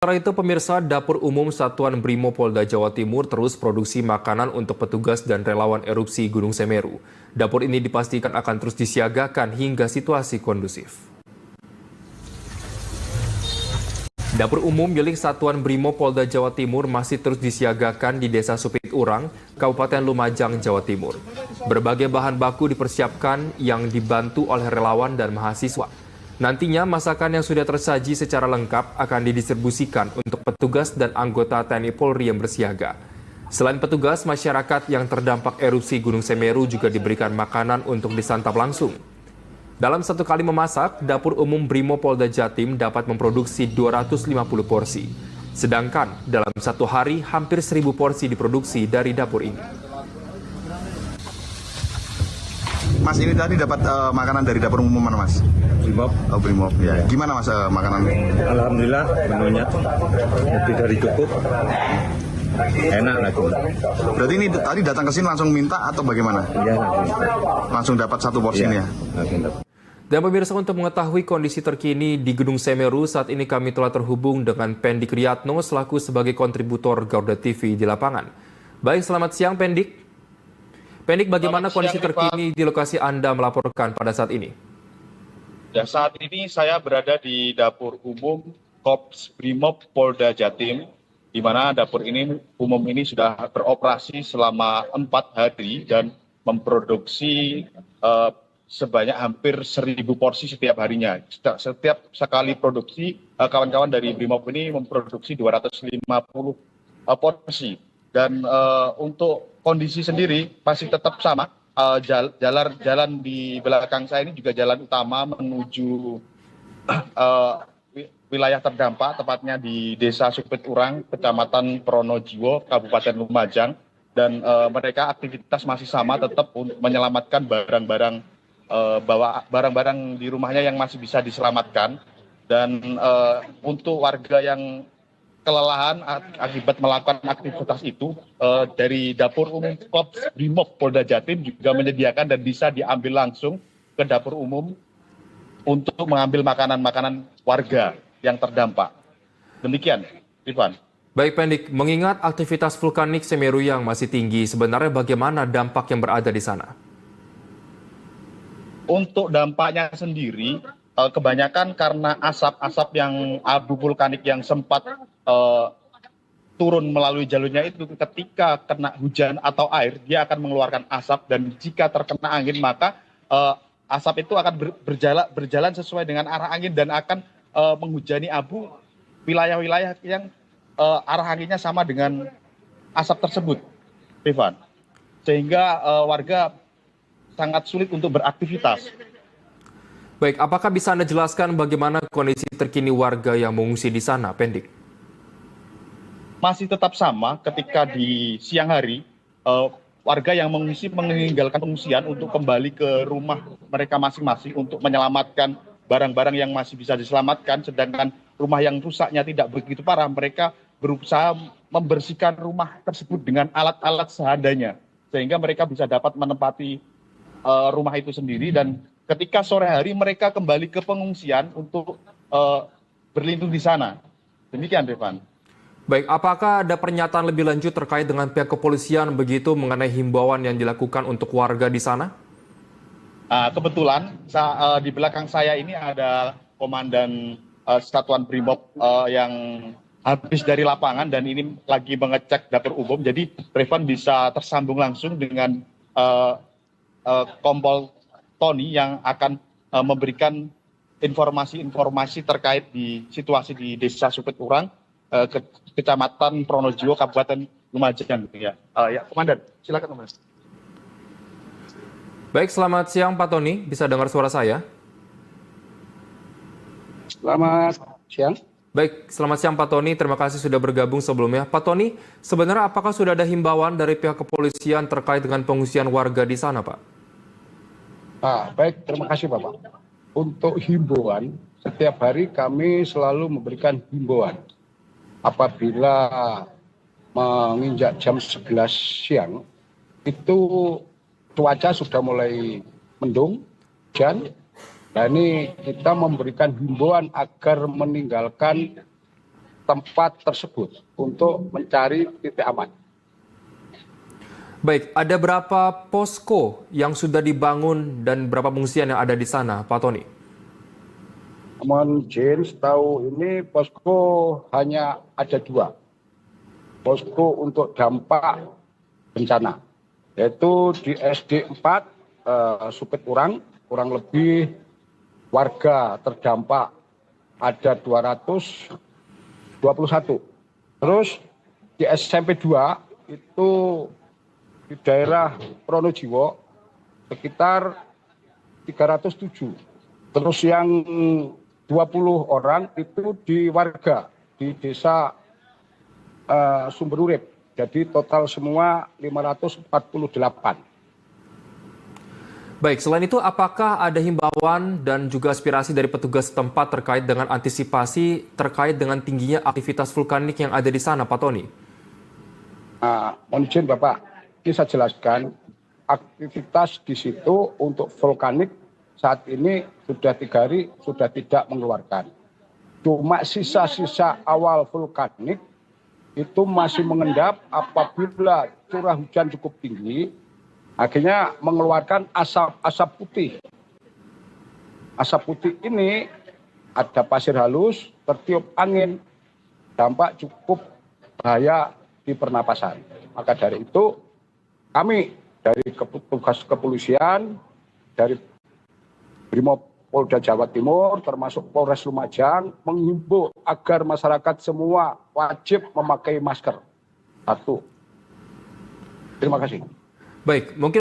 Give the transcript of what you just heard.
Sementara itu, pemirsa, Dapur Umum Satuan Brimo Polda Jawa Timur terus produksi makanan untuk petugas dan relawan erupsi Gunung Semeru. Dapur ini dipastikan akan terus disiagakan hingga situasi kondusif. Dapur umum milik Satuan Brimo Polda Jawa Timur masih terus disiagakan di Desa Supit Urang, Kabupaten Lumajang, Jawa Timur. Berbagai bahan baku dipersiapkan yang dibantu oleh relawan dan mahasiswa. Nantinya masakan yang sudah tersaji secara lengkap akan didistribusikan untuk petugas dan anggota TNI Polri yang bersiaga. Selain petugas, masyarakat yang terdampak erupsi Gunung Semeru juga diberikan makanan untuk disantap langsung. Dalam satu kali memasak, Dapur Umum Brimo Polda Jatim dapat memproduksi 250 porsi. Sedangkan dalam satu hari hampir 1.000 porsi diproduksi dari dapur ini. Mas, ini tadi dapat makanan dari dapur umum mana, Mas? Brimob. Oh, Brimob. Ya. Gimana, Mas, makanan? Alhamdulillah menunya lebih dari cukup. Enak lagi. Berarti ini tadi datang ke sini langsung minta atau bagaimana? Iya, Langsung dapat satu porsi ini ya? langsung dapat. Dan pemirsa, untuk mengetahui kondisi terkini di Gunung Semeru, saat ini kami telah terhubung dengan Pendik Riyatno selaku sebagai kontributor Garuda TV di lapangan. Baik, selamat siang Pendik. Pendik, bagaimana kondisi terkini di lokasi Anda melaporkan pada saat ini? Ya, saat ini saya berada di Dapur Umum Korps Brimob Polda Jatim, di mana dapur umum ini sudah beroperasi selama 4 hari dan memproduksi sebanyak hampir 1.000 porsi setiap harinya. Setiap sekali produksi, kawan-kawan dari Brimob ini memproduksi 250 porsi. Dan untuk kondisi sendiri masih tetap sama. Jalan di belakang saya ini juga jalan utama menuju wilayah terdampak, tepatnya di Desa Supit Urang, Kecamatan Pronojiwo, Kabupaten Lumajang. Dan mereka aktivitas masih sama, tetap untuk menyelamatkan barang-barang di rumahnya yang masih bisa diselamatkan. Dan untuk warga yang kelelahan akibat melakukan aktivitas itu, dari Dapur Umum Korps Brimob Polda Jatim juga menyediakan dan bisa diambil langsung ke dapur umum untuk mengambil makanan-makanan warga yang terdampak. Demikian, Rifan. Baik Pendik, mengingat aktivitas vulkanik Semeru yang masih tinggi, sebenarnya bagaimana dampak yang berada di sana? Untuk dampaknya sendiri, kebanyakan karena asap-asap yang abu vulkanik yang sempat turun melalui jalurnya itu, ketika kena hujan atau air, dia akan mengeluarkan asap, dan jika terkena angin maka asap itu akan berjalan sesuai dengan arah angin dan akan menghujani abu wilayah-wilayah yang arah anginnya sama dengan asap tersebut, Rifan. Sehingga warga sangat sulit untuk beraktivitas. Baik, apakah bisa Anda jelaskan bagaimana kondisi terkini warga yang mengungsi di sana, Pendik? Masih tetap sama ketika di siang hari, warga yang mengungsi meninggalkan pengungsian untuk kembali ke rumah mereka masing-masing untuk menyelamatkan barang-barang yang masih bisa diselamatkan, sedangkan rumah yang rusaknya tidak begitu parah, mereka berusaha membersihkan rumah tersebut dengan alat-alat seadanya, sehingga mereka bisa dapat menempati rumah itu sendiri. Dan ketika sore hari mereka kembali ke pengungsian untuk berlindung di sana. Demikian, Devan. Baik, apakah ada pernyataan lebih lanjut terkait dengan pihak kepolisian begitu mengenai himbauan yang dilakukan untuk warga di sana? Kebetulan di belakang saya ini ada Komandan Satuan Brimob yang habis dari lapangan dan ini lagi mengecek dapur umum. Jadi Revan bisa tersambung langsung dengan Kompol Tony yang akan memberikan informasi-informasi terkait di situasi di Desa Supit Urang, Kecamatan Pronojiwo, Kabupaten Lumajang. Ya, Komandan, silakan, Mas. Baik, selamat siang Pak Tony, bisa dengar suara saya? Selamat siang. Baik, selamat siang Pak Tony, terima kasih sudah bergabung sebelumnya. Pak Tony, sebenarnya apakah sudah ada himbauan dari pihak kepolisian terkait dengan pengungsian warga di sana, Pak? Baik, terima kasih Bapak. Untuk himbauan, setiap hari kami selalu memberikan himbauan. Apabila menginjak jam 11 siang, itu cuaca sudah mulai mendung, hujan. Nah, ini kita memberikan himbauan agar meninggalkan tempat tersebut untuk mencari titik aman. Baik, ada berapa posko yang sudah dibangun dan berapa pengungsian yang ada di sana, Pak Tony? Mohon izin, setahu ini posko hanya ada 2. Posko untuk dampak bencana, yaitu di SD 4 Supit Urang, kurang lebih warga terdampak ada 221. Terus di SMP 2 itu di daerah Pronojiwo sekitar 307. Terus yang 20 orang itu di warga di desa Sumberurip. Jadi total semua 548. Baik, selain itu apakah ada himbauan dan juga aspirasi dari petugas setempat terkait dengan antisipasi terkait dengan tingginya aktivitas vulkanik yang ada di sana, Pak Tony? Mohon izin Bapak, ini saya jelaskan aktivitas di situ untuk vulkanik saat ini sudah 3 hari sudah tidak mengeluarkan. Cuma sisa-sisa awal vulkanik itu masih mengendap apabila curah hujan cukup tinggi, akhirnya mengeluarkan asap putih. Asap putih ini ada pasir halus, tertiup angin, dampak cukup bahaya di pernapasan. Maka dari itu kami dari petugas kepolisian, dari Brimopolda Jawa Timur, termasuk Polres Lumajang, menghimbau agar masyarakat semua wajib memakai masker. 1. Terima kasih. Baik, mungkin